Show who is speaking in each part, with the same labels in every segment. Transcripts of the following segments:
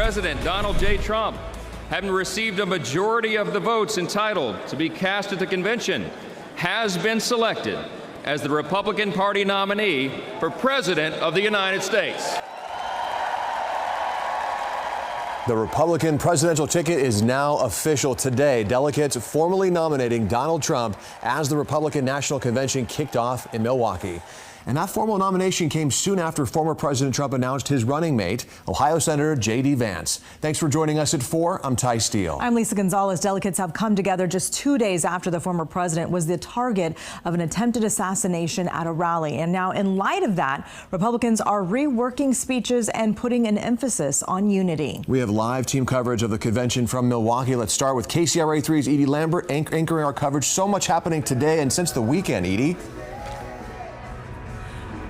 Speaker 1: President Donald J. Trump, having received a majority of the votes entitled to be cast at the convention, has been selected as the Republican Party nominee for President of the United States.
Speaker 2: The Republican presidential ticket is now official today. Delegates formally nominating Donald Trump as the Republican National Convention kicked off in Milwaukee. And that formal nomination came soon after former President Trump announced his running mate, Ohio Senator J.D. Vance. Thanks for joining us at 4. I'm Ty Steele.
Speaker 3: I'm Lisa Gonzalez. Delegates have come together just 2 days after the former president was the target of an attempted assassination at a rally. And now, in light of that, Republicans are reworking speeches and putting an emphasis on unity.
Speaker 2: We have live team coverage of the convention from Milwaukee. Let's start with KCRA 3's Edie Lambert anchoring our coverage. So much happening today and since the weekend, Edie.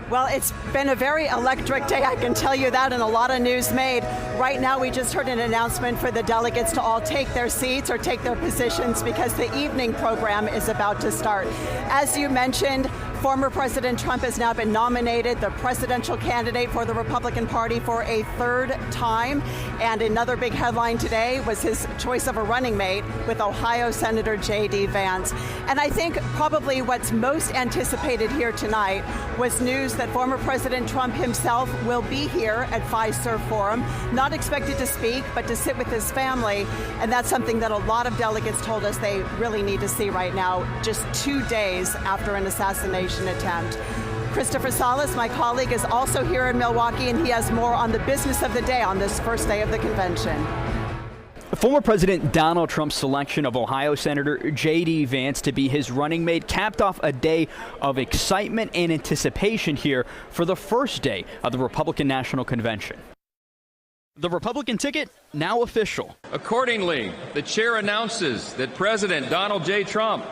Speaker 4: Well, it's been a very electric day, I can tell you that, and a lot of news made. Right now, we just heard an announcement for the delegates to all take their seats or take their positions because the evening program is about to start. As you mentioned, former President Trump has now been nominated the presidential candidate for the Republican Party for a third time. And another big headline today was his choice of a running mate with Ohio Senator J.D. Vance. And I think probably what's most anticipated here tonight was news that former President Trump himself will be here at Fiserv Forum, not expected to speak, but to sit with his family. And that's something that a lot of delegates told us they really need to see right now, just 2 days after an assassination attempt. Christopher Salas, my colleague, is also here in Milwaukee, and he has more on the business of the day on this first day of the convention.
Speaker 5: Former President Donald Trump's selection of Ohio Senator J.D. Vance to be his running mate capped off a day of excitement and anticipation here for the first day of the Republican National Convention. The Republican ticket now official.
Speaker 1: Accordingly, the chair announces that President Donald J. Trump,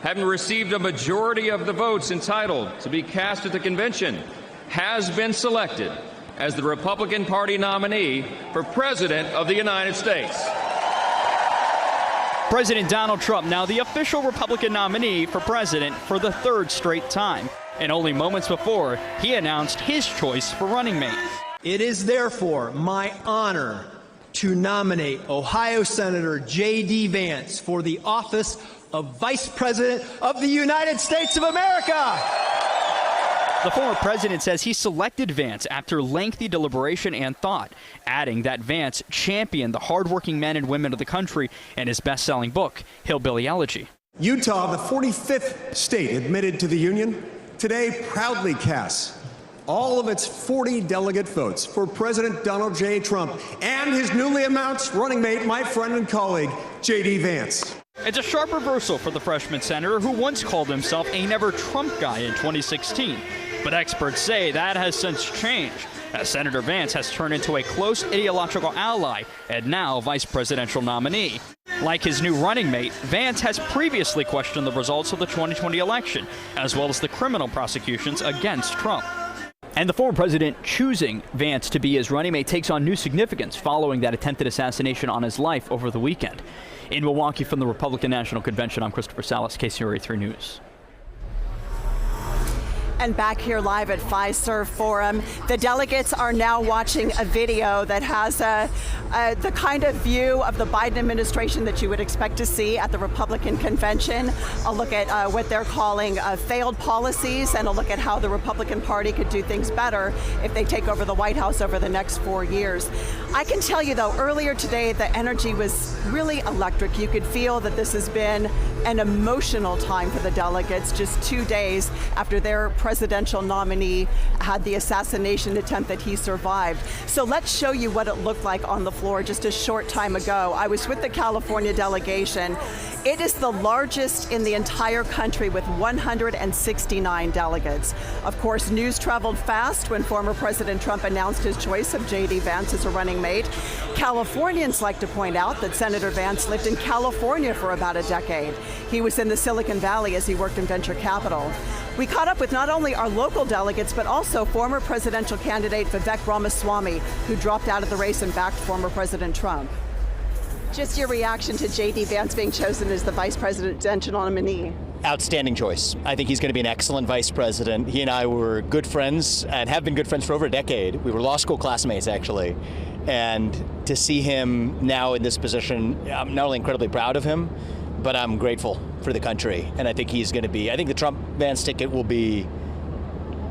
Speaker 1: having received a majority of the votes entitled to be cast at the convention, has been selected as the Republican Party nominee for President of the United States.
Speaker 5: President Donald Trump now the official Republican nominee for president for the third straight time. And only moments before, he announced his choice for running mate.
Speaker 6: It is therefore my honor to nominate Ohio Senator J.D. Vance for the office of Vice President of the United States of America.
Speaker 5: The former president says he selected Vance after lengthy deliberation and thought, adding that Vance championed the hardworking men and women of the country in his best-selling book, Hillbilly Elegy.
Speaker 7: Utah, the 45th state admitted to the Union, today proudly casts all of its 40 delegate votes for President Donald J. Trump and his newly announced running mate, my friend and colleague, J.D. Vance.
Speaker 5: It's a sharp reversal for the freshman senator who once called himself a never Trump guy in 2016. But experts say that has since changed, as Senator Vance has turned into a close ideological ally and now vice presidential nominee. Like his new running mate, Vance has previously questioned the results of the 2020 election, as well as the criminal prosecutions against Trump. And the former president choosing Vance to be his running mate takes on new significance following that attempted assassination on his life over the weekend. In Milwaukee from the Republican National Convention, I'm Christopher Salas, KCRA 3 News.
Speaker 4: And back here live at Fiserv Forum, the delegates are now watching a video that has the kind of view of the Biden administration that you would expect to see at the Republican convention. A look at what they're calling failed policies and a look at how the Republican Party could do things better if they take over the White House over the next 4 years. I can tell you, though, earlier today, the energy was really electric. You could feel that this has been an emotional time for the delegates, just 2 days after their presidential nominee had the assassination attempt that he survived. So let's show you what it looked like on the floor just a short time ago. I was with the California delegation. It is the largest in the entire country with 169 delegates. Of course, news traveled fast when former President Trump announced his choice of J.D. Vance as a running mate. Californians like to point out that Senator Vance lived in California for about a decade. He was in the Silicon Valley as he worked in venture capital. We caught up with not only our local delegates, but also former presidential candidate Vivek Ramaswamy, who dropped out of the race and backed former President Trump. Just your reaction to J.D. Vance being chosen as the vice presidential nominee.
Speaker 8: Outstanding choice. I think he's going to be an excellent vice president. He and I were good friends and have been good friends for over a decade. We were law school classmates, actually. And to see him now in this position, I'm not only incredibly proud of him, but I'm grateful for the country. And I think he's going to be, I think the Trump-Vance ticket will be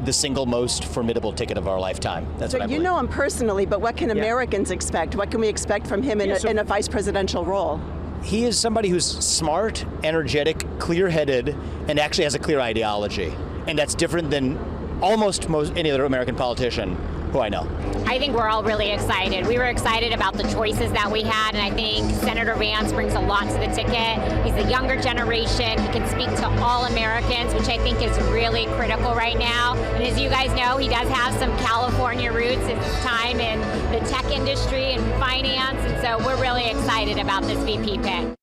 Speaker 8: the single most formidable ticket of our lifetime. That's what I believe.
Speaker 4: You know him personally, but what can Americans expect? What can we expect from him in a vice presidential role?
Speaker 8: He is somebody who's smart, energetic, clear-headed, and actually has a clear ideology. And that's different than almost any other American politician who I know.
Speaker 9: I think we're all really excited. We were excited about the choices that we had, and I think Senator Vance brings a lot to the ticket. He's the younger generation. He can speak to all Americans, which I think is really critical right now. And as you guys know, he does have some California roots. It's time in the tech industry and finance, and so we're really excited about this VP pick.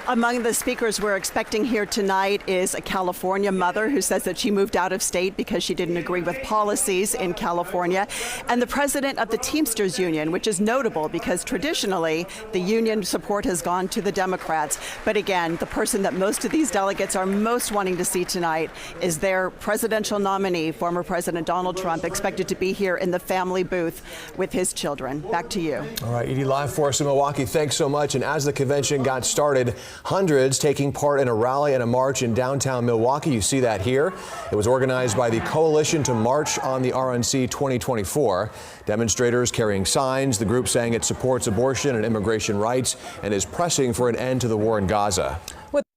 Speaker 4: Among the speakers we're expecting here tonight is a California mother who says that she moved out of state because she didn't agree with policies in California, and the president of the Teamsters Union, which is notable because traditionally the union support has gone to the Democrats. But again, the person that most of these delegates are most wanting to see tonight is their presidential nominee, former President Donald Trump, expected to be here in the family booth with his children. Back to you.
Speaker 2: All right, Edie, live for us in Milwaukee. Thanks so much. And as the convention got started, hundreds taking part in a rally and a march in downtown Milwaukee. You see that here. It was organized by the Coalition to March on the RNC 2024. Demonstrators carrying signs, the group saying it supports abortion and immigration rights and is pressing for an end to the war in Gaza.